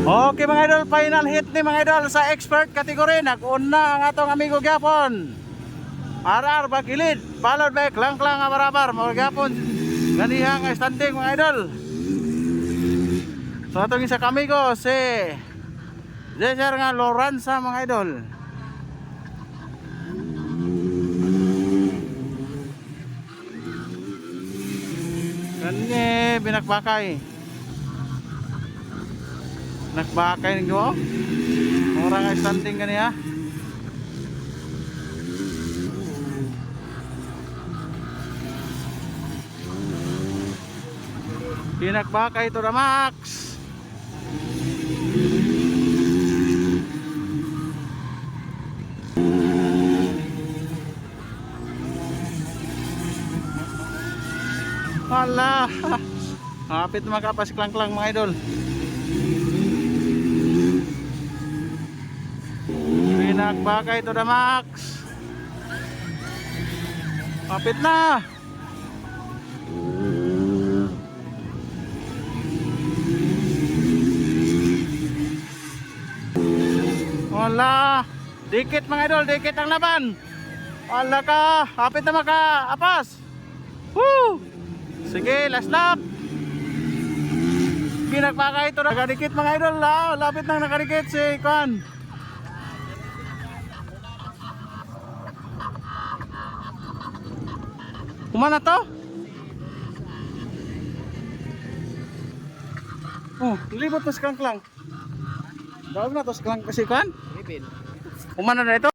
Okay mga idol, final hit ni mga idol sa expert category. Nag-una ang atong amigo gyapon RR Bakilid, followed by Klang Klang Abarabar. Mga gyapon ganihang standing mga idol. So atong isa kamigo si Cesar nga Loranza mga idol. Kani binakbakay. Nakbakay ning duo. Ora nga standing gani ha. Pinakbakay to the max. Wala. Hapit makapas klang-klang mga idol. Pinakbakay to the max. Hapit na. Wala. Dikit mga idol, dikit ang laban. Wala ka. Hapit na maka-apas. Woo! Sige, last lap. Pinakbakay ito. Nakadikit mga idol. Lapit nang nakadikit si Kwan. Kumana to? Oh, libot na si Klang-Klang. Dawag na to si Klang kasi Kwan. Kumana na ito.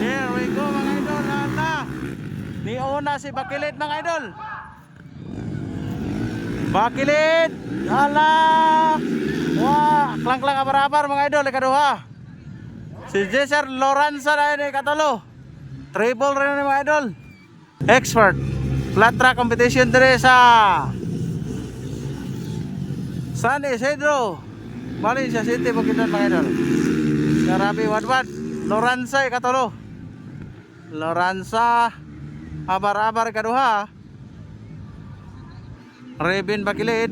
Here we go mga idol. Lata. Niuna si Bakilid mga idol. Bakilid. Ala. Wah, Klang-Klang Abarabar mga idol. Ikaduha. Si Cesar Loranza na ini katalo. Triple rin ni mga idol. Expert. Flat track competition dire sa San Isidro, Valencia City, Bukidnon mga idol. Grabe wadwad. Loranza ikatalo. Loranza Abar-abar kaduha. Rebin Bakilid.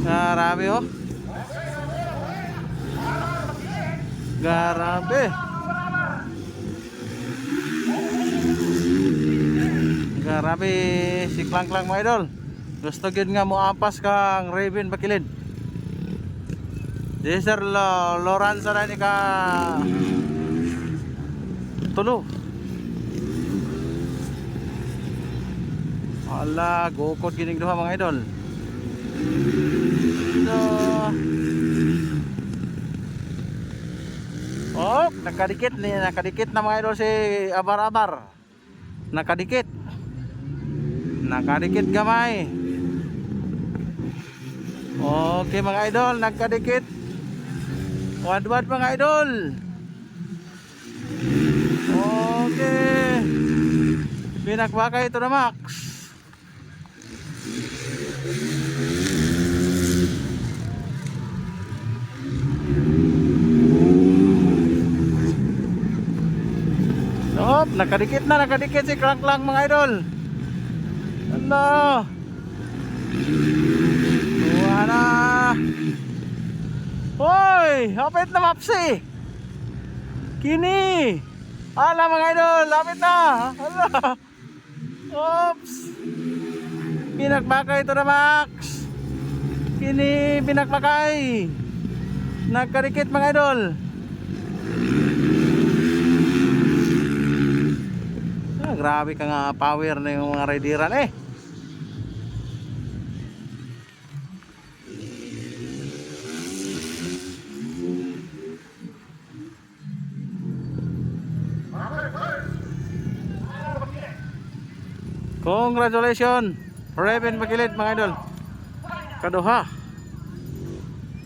Grabe oh. Grabe. Grabe si Klang-Klang mga idol. Gusto gyud nga mo ampas kang Rebin Bakilid. Cesar Loranza na ni ka tulo. Ala, gukod gining duha mga idol. So, oh, nakadikit na mga idol si Abar-abar. Nakadikit gamay. Okay mga idol, nakadikit. Wadwad mga idol. Okay. Pinakbakay ito na max. Stop, nakadikit si Klang-Klang mga idol. Ano? Wala. Hoy, hapit na mapsi. Kini. Ala mga idol, lapit na. Ala. Oops. Pinakbakay ito na max. Kini pinakbakay. Nagkarikit mga idol. Grabe ka nga power na yung mga rideran eh. Congratulations Rebin Bakilid mga idol. Kaduha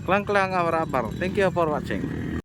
Klang-Klang Abarabar. Thank you for watching.